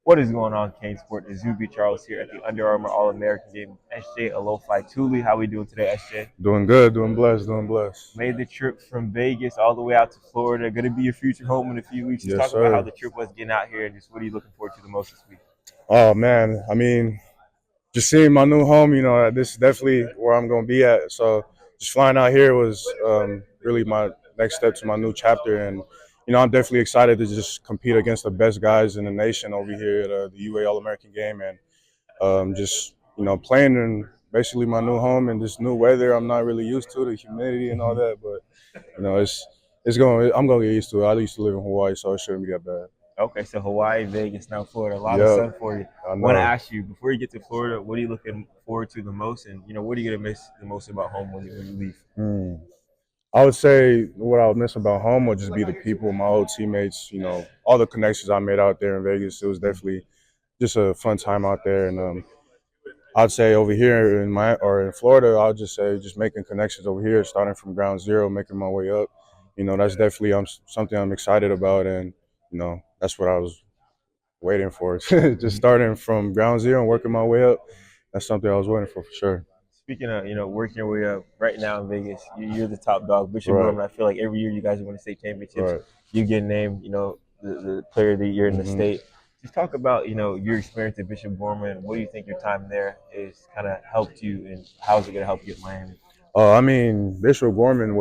What is going on, CaneSport? Izubee Charles here at the Under Armour All-American game. SJ Alofaituli, how we doing today, SJ? Doing good, doing blessed, doing blessed. Made the trip from Vegas all the way out to Florida. Going to be your future home in a few weeks. Just Yes, talk about how sir. the trip was getting out here and just what are you looking forward to the most this week? Oh man, I mean, just seeing my new home, this is definitely where I'm gonna be at. So just flying out here was really my next step to my new chapter, and I'm definitely excited to just compete against the best guys in the nation over here at the UA All American game, and just playing in basically my new home and this new weather. I'm not really used to the humidity and all that, but it's going. I'm gonna get used to it. I used to live in Hawaii, so it shouldn't be that bad. Okay, so Hawaii, Vegas, now Florida. A lot of Yep, sun for you. I Want to know. ask you, before you get to Florida, what are you looking forward to the most? And, what are you going to miss the most about home when you leave? I would say what I would miss about home would just be the people, my old teammates, all the connections I made out there in Vegas. It was definitely just a fun time out there. And I'd say over here in Florida, I'll just say just making connections over here, starting from ground zero, making my way up. That's definitely something I'm excited about. And, that's what I was waiting for. Just starting from ground zero and working my way up. That's something I was waiting for sure. Speaking of, working your way up right now in Vegas, you're the top dog. Bishop Right, Gorman, I feel like every year you guys win the state championships, right. you get named, the player of the year in the hmm state. Just talk about, your experience at Bishop Gorman. What do you think your time there is kind of helped you, and how is it going to help you at Miami? I mean, Bishop Gorman, I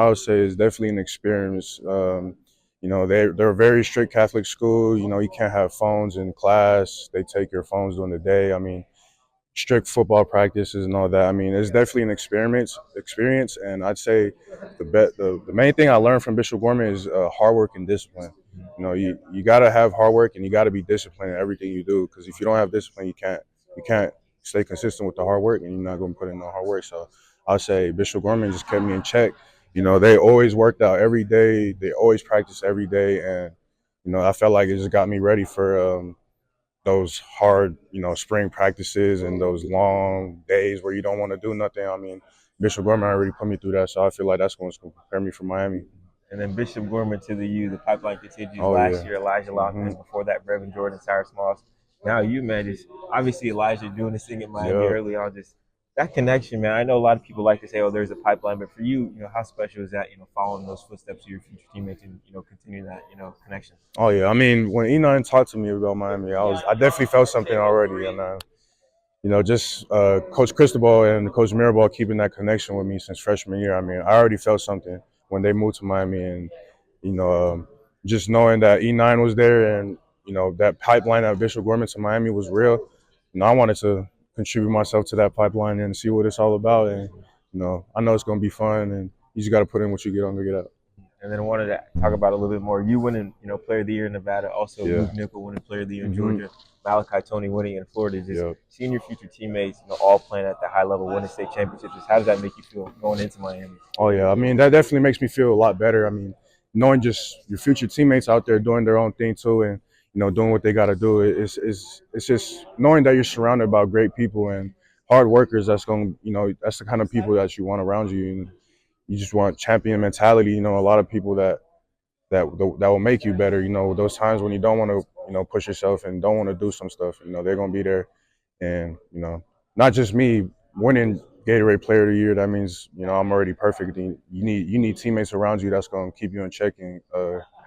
would say, is definitely an experience. They're a very strict Catholic school. You can't have phones in class. They take your phones during the day. I mean, strict football practices and all that. I mean, it's definitely an experience, and I'd say the main thing I learned from Bishop Gorman is hard work and discipline. You got to have hard work and you got to be disciplined in everything you do, because if you don't have discipline, you can't stay consistent with the hard work, and you're not going to put in no hard work. So I'll say Bishop Gorman just kept me in check. They always worked out every day. They always practiced every day, and I felt like it just got me ready for those hard, spring practices and those long days where you don't want to do nothing. I mean, Bishop Gorman already put me through that, so I feel like that's going to prepare me for Miami. And then Bishop Gorman to the U, the pipeline continues. Oh Last yeah. year, Elijah hmm Lockman. Before that, Brevin Jordan, Cyrus Moss. Now you, man, just obviously Elijah doing this thing at Miami Yeah. early on. Just that connection, man. I know a lot of people like to say, "Oh, there's a pipeline," but for you, how special is that? Following those footsteps of your future teammates and continue that connection. Oh yeah. I mean, when E9 talked to me about Miami, I definitely felt something already, and just Coach Cristobal and Coach Mirabal keeping that connection with me since freshman year. I mean, I already felt something when they moved to Miami, and you know, um, just knowing that E9 was there, and that pipeline at Bishop Gorman to Miami was real. I wanted to contribute myself to that pipeline and see what it's all about. And I know it's going to be fun, and you just got to put in what you get on to get out. And then I wanted to talk about a little bit more. You winning, Player of the Year in Nevada. Also, Yeah. Luke Nickel winning Player of the Year in hmm Georgia. Malachi Tony winning in Florida. Just Yeah. seeing your future teammates, all playing at the high level, winning state championships. Just how does that make you feel going into Miami? Oh yeah. I mean, that definitely makes me feel a lot better. I mean, knowing just your future teammates out there doing their own thing too, and doing what they got to do. It's just knowing that you're surrounded by great people and hard workers. That's the kind of people that you want around you. And you just want champion mentality. A lot of people that will make you better. Those times when you don't want to push yourself and don't want to do some stuff. They're gonna be there, and not just me winning Gatorade Player of the Year. That means I'm already perfect. And you need teammates around you that's gonna keep you in check and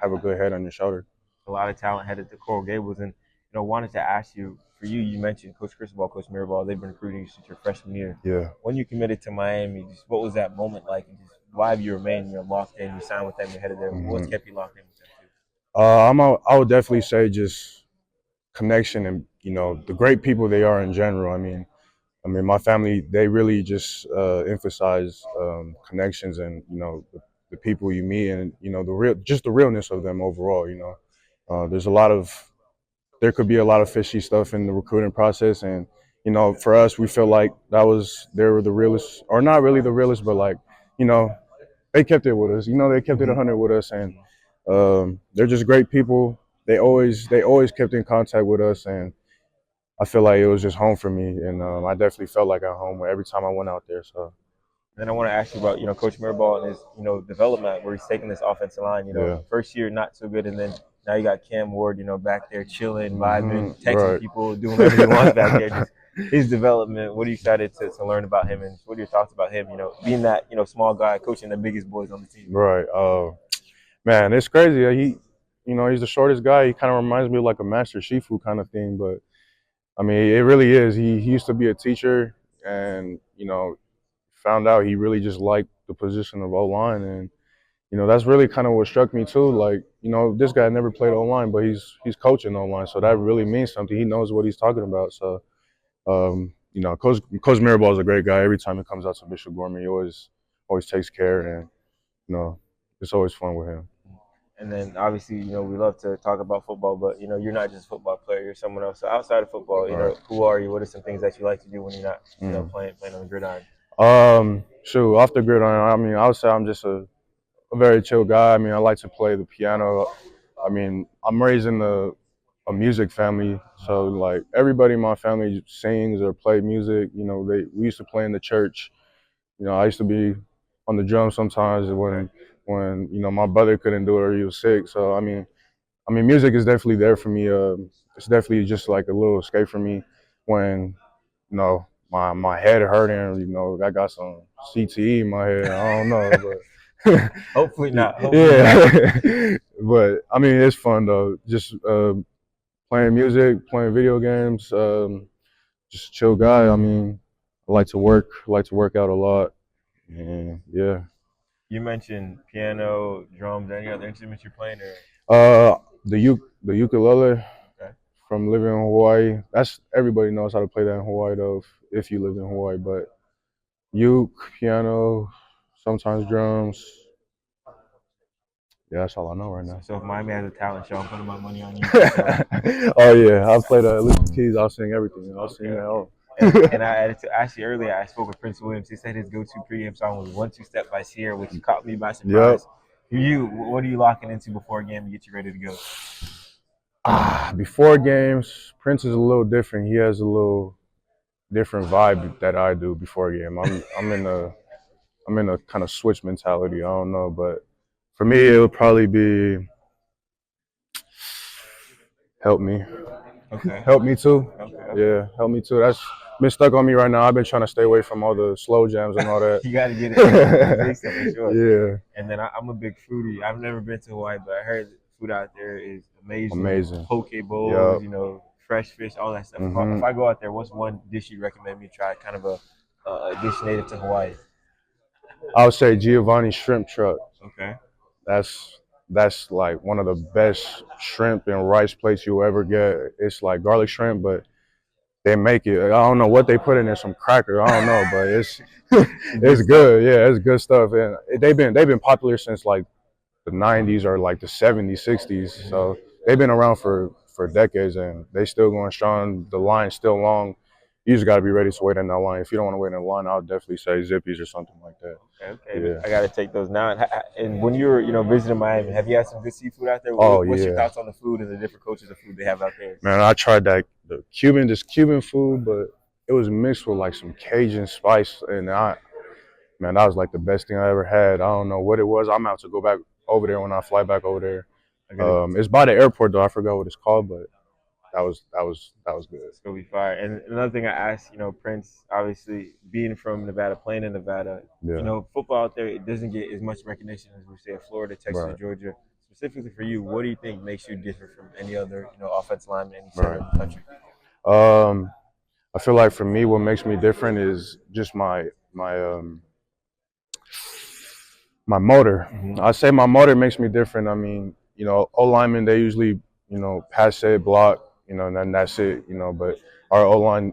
have a good head on your shoulder. A lot of talent headed to Coral Gables, and wanted to ask you. For you, you mentioned Coach Cristobal, Coach Mirabal. They've been recruiting you since your freshman year. Yeah. When you committed to Miami, just what was that moment like? And just why have you remained locked in? You signed with them, you're headed there. What's hmm kept you locked in with them too? I would definitely say just connection and the great people they are in general. I mean, my family, they really just emphasize connections and the people you meet, and the realness of them overall. There's there could be a lot of fishy stuff in the recruiting process, and for us, we feel like they were the realest, or not really the realest, but like you know they kept it with us. They kept it 100 with us, and they're just great people. They always kept in contact with us, and I feel like it was just home for me, and I definitely felt like at home every time I went out there. So And then I want to ask you about, Coach Mirabal and his, development where he's taking this offensive line. yeah, First year not so good, and then Now you got Cam Ward, back there chilling, vibing, texting Right. people, doing whatever he wants back there. Just his development. What are you excited to learn about him, and what are your thoughts about him? Being that small guy coaching the biggest boys on the team. Right. Man, it's crazy. He's the shortest guy. He kind of reminds me of like a Master Shifu kind of thing. But I mean, it really is. He used to be a teacher, and found out he really just liked the position of O line, and that's really kind of what struck me too. Like, this guy never played O line, but he's coaching O line, so that really means something. He knows what he's talking about. So, Coach Mirabal is a great guy. Every time he comes out to Bishop Gorman, he always takes care, and it's always fun with him. And then obviously, we love to talk about football, but you're not just a football player. You're someone else. So outside of football, Right. Who are you? What are some things that you like to do when you're not, playing on the gridiron? Shoot, off the gridiron. I mean, I would say I'm just a very chill guy. I mean, I like to play the piano. I mean, I'm raised in a music family, so like everybody in my family sings or play music. We used to play in the church. I used to be on the drums sometimes when my brother couldn't do it or he was sick. So I mean, music is definitely there for me. It's definitely just like a little escape for me when my head hurting. I got some CTE in my head. I don't know, but Hopefully not. Yeah, but I mean, it's fun though. Just playing music, playing video games. Just a chill guy. I mean, I like to work out a lot. And yeah. You mentioned piano, drums. Any other instruments you're playing? The ukulele. Okay. From living in Hawaii. That's everybody knows how to play that in Hawaii though, if you live in Hawaii. But uke, piano, sometimes drums. Yeah, that's all I know right now. So if Miami has a talent show, I'm putting my money on you. Oh yeah, I'll play the Alicia Keys. I'll sing everything. I'll sing that all. And I added to actually earlier I spoke with Prince Williams. He said his go-to pregame song was "1 2 Step" by Sierra, which caught me by surprise. Yep. What are you locking into before a game to get you ready to go? Before games, Prince is a little different. He has a little different vibe that I do before a game. I'm in a kind of switch mentality. I don't know, but for me, it would probably be "Help Me." Okay. Help Me Too. Okay. Yeah, Help Me Too. That's been stuck on me right now. I've been trying to stay away from all the slow jams and all that. You got to get it for sure. Yeah. And then I'm a big foodie. I've never been to Hawaii, but I heard the food out there is amazing. Amazing. Poke bowls, Yep. Fresh fish, all that stuff. Mhm. If I go out there, what's one dish you recommend me try? Kind of a dish native to Hawaii. I would say Giovanni's Shrimp Truck. Okay. That's like one of the best shrimp and rice plates you'll ever get. It's like garlic shrimp, but they make it. I don't know what they put in there, some cracker. I don't know, but it's good. Yeah, it's good stuff. And they've been popular since like the 90s or like the 70s, 60s. So they've been around for decades, and they still going strong. The line's still long. You just got to be ready to wait in that line. If you don't want to wait in the line, I would definitely say Zippy's or something like that. Okay. Yeah. I got to take those now. And when you were, visiting Miami, have you had some good seafood out there? Oh, What's yeah. your thoughts on the food and the different cultures of food they have out there? Man, I tried the Cuban food, but it was mixed with like some Cajun spice, and that was like the best thing I ever had. I don't know what it was. I'm out to go back over there when I fly back over there. It's by the airport though. I forgot what it's called, but that was good. It's gonna be fire. And another thing I asked, Prince, obviously being from Nevada, playing in Nevada, football out there, it doesn't get as much recognition as we say Florida, Texas, Right. Georgia. Specifically for you, what do you think makes you different from any other, offensive lineman in the country? I feel like for me, what makes me different is just my motor. Mm-hmm. I say my motor makes me different. I mean, O linemen, they usually, pass it, block, and then that's it, But our O line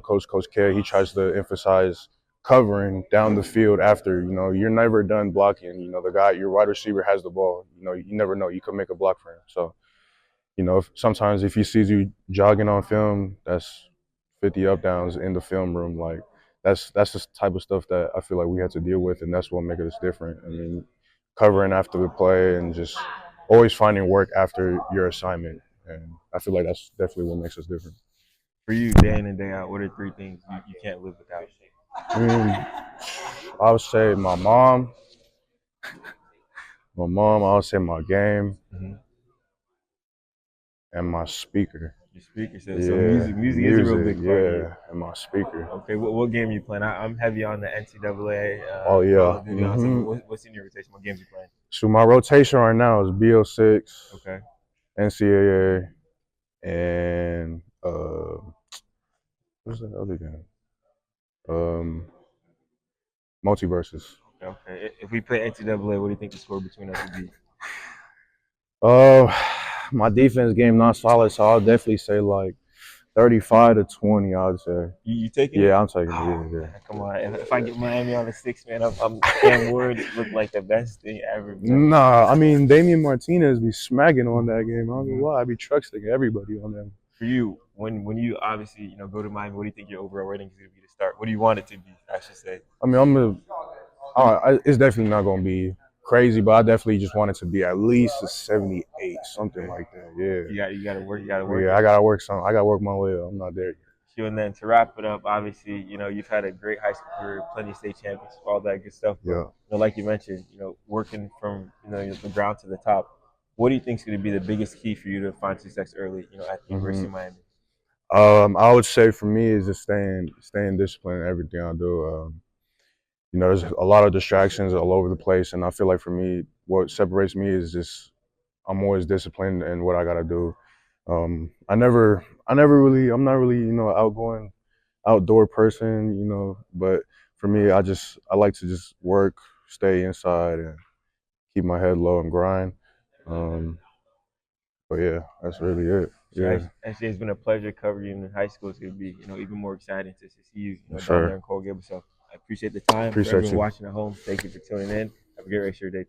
coach, Coach K, he tries to emphasize covering down the field after. You're never done blocking. Your wide receiver has the ball. You never know. You could make a block for him. So, sometimes if he sees you jogging on film, that's 50 up downs in the film room. Like that's the type of stuff that I feel like we had to deal with, and that's what makes us different. I mean, covering after the play and just always finding work after your assignment, and I feel like that's definitely what makes us different. For you, day in and day out, what are 3 things you can't live without? I would say my mom. I would say my game. Mm-hmm. and my speaker. Your speaker. So Yeah, music is a real music. big part of you. Yeah, and my speaker. Okay, what game you playing? I'm heavy on the NCAA, Oh Call yeah. of Duty, all that stuff. What's in your rotation? What games you playing? So my rotation right now is BO6, Okay. NCAA, and what's that other game? Um, Multiverses. Okay. If we play NCAA, what do you think the score between us would be? Uh, my defense game not solid, so I'll definitely say like 35-20. I'd say. You taking it? Yeah, I'm taking Oh, it. Yeah, man, come on. If I get Miami on the 6, man, I'm Cam Ward looked like the best thing ever, yeah. man. Nah, I mean Damian Martinez be smacking on that game. I don't know why. I be truck sticking everybody on them. For you, when you obviously go to Miami, what do you think your overall rating is going to be to start? What do you want it to be? I should say. I mean, it's definitely not gonna be crazy, but I definitely just want it to be at least a 78, something Okay. like that. Yeah. You got to work. You got to work Yeah, it. I gotta work some. I gotta work my way up. I'm not there yet. And then to wrap it up, obviously, you've had a great high school career, plenty of state champions, all that good stuff. But Yeah. like you mentioned, working from the ground to the top. What do you think is going to be the biggest key for you to find success early, at the University of Miami? I would say for me is just staying disciplined in everything I do. There's a lot of distractions all over the place, and I feel like for me, what separates me is just I'm always disciplined in what I gotta do. I'm not really, outgoing, outdoor person, but for me, I like to just work, stay inside, and keep my head low and grind. Um, but yeah, that's really it. Yeah, Actually, it's been a pleasure covering you in high school. It's going to be, even more exciting to see you, down there sure. in Coral Gables. So I appreciate the time. For Appreciate everyone you. watching at home, thank you for tuning in. Have a great rest of your day.